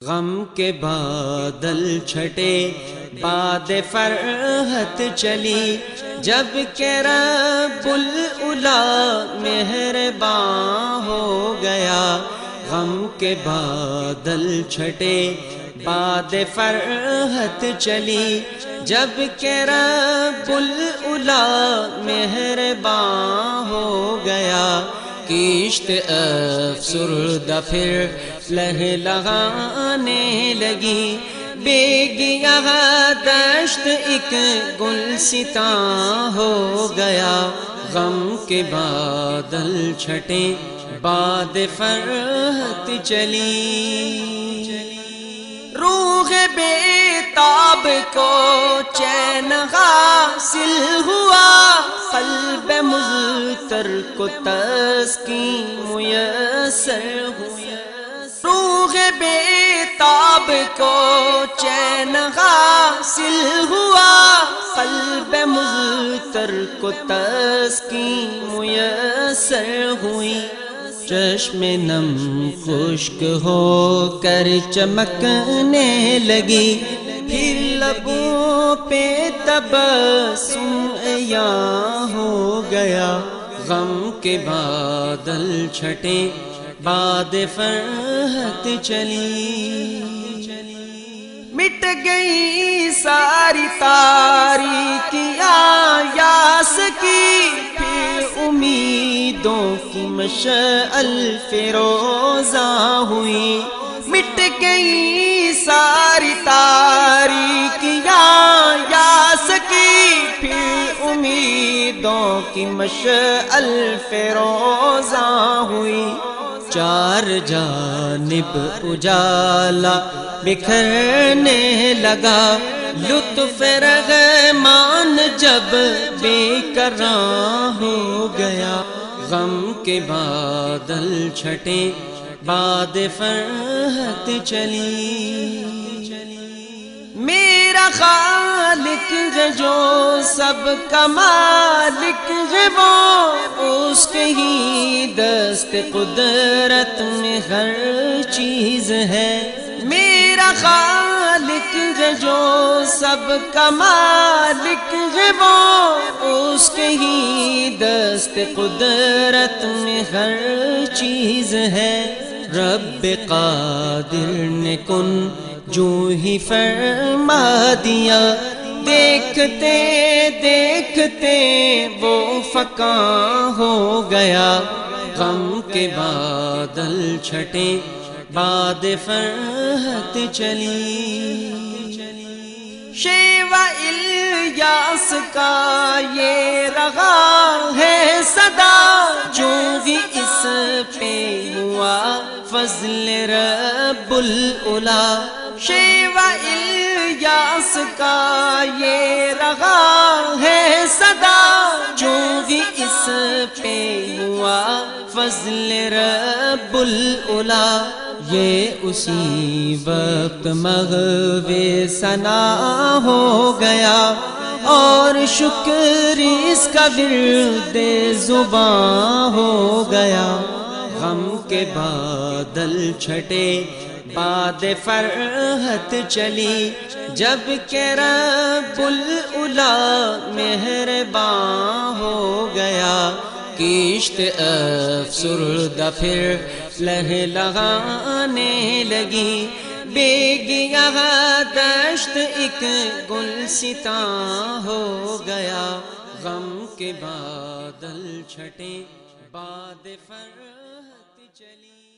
غم کے بادل چھٹے باد فرحت چلی جب کہ رب العلا مہرباں ہو گیا۔ غم کے بادل چھٹے باد فرحت چلی جب کہ رب العلا مہرباں ہو گیا۔ کشت افسردہ پھر لہلہانے لگی، بیگیا دشت ایک گلستاں ہو گیا۔ غم کے بادل چھٹے باد فرحت چلی، روح بے تاب کو چین حاصل ہوا، قلب مضطر کو تسکین میسر ہوئی۔ روح بے تاب کو چین حاصل ہوا، قلب مضطر کو تسکین میسر ہوئی۔ چشم نم خشک ہو کر چمکنے لگی، پھر لبوں پہ تبسم عیاں ہو گیا۔ غم کے بادل چھٹے باد فرحت چلی، مٹ گئی ساری تاریکیاں یاس کی، پھر امیدوں کی مشعل فیروزاں ہوئی۔ مٹ گئی ساری تاریکیاں یاس کی، پھر امیدوں کی مشعل فیروزاں ہوئی۔ چار جانب اجالا بکھرنے لگا، لطف رحمان جب بے قرار ہو گیا۔ غم کے بادل چھٹے باد فرحت چلی، میرا خالق ہے جو سب کا مالک ہے، وہ اس کے ہی دست قدرت میں ہر چیز ہے۔ میرا خالق ہے جو سب کا مالک ہے، وہ اس کے ہی دست قدرت میں ہر چیز ہے۔ رب قادر نے کن جو ہی فرما دیا، دیکھتے دیکھتے وہ فکاں ہو گیا۔ غم کے بادل چھٹے باد فرحت چلی، شیوا الیاس کا یہ رہا ہے صدا، جو بھی اس پہ ہوا فضل رب العلا۔ شیوا الیاس کا یہ رہا ہے صدا، جو بھی اس پہ ہوا فضل رب العلا۔ یہ اسی وقت مغو ثنا ہو گیا، اور شکر اس کا ورد زباں ہو گیا۔ غم کے بادل چھٹے باد فرحت چلی جب کہ رب العلا مہرباں ہو گیا۔ کشت افسردہ پھر لہلہانے لگی، بیگیا دشت ایک گلستاں ہو گیا۔ غم کے بادل چھٹے باد فرحت چلی۔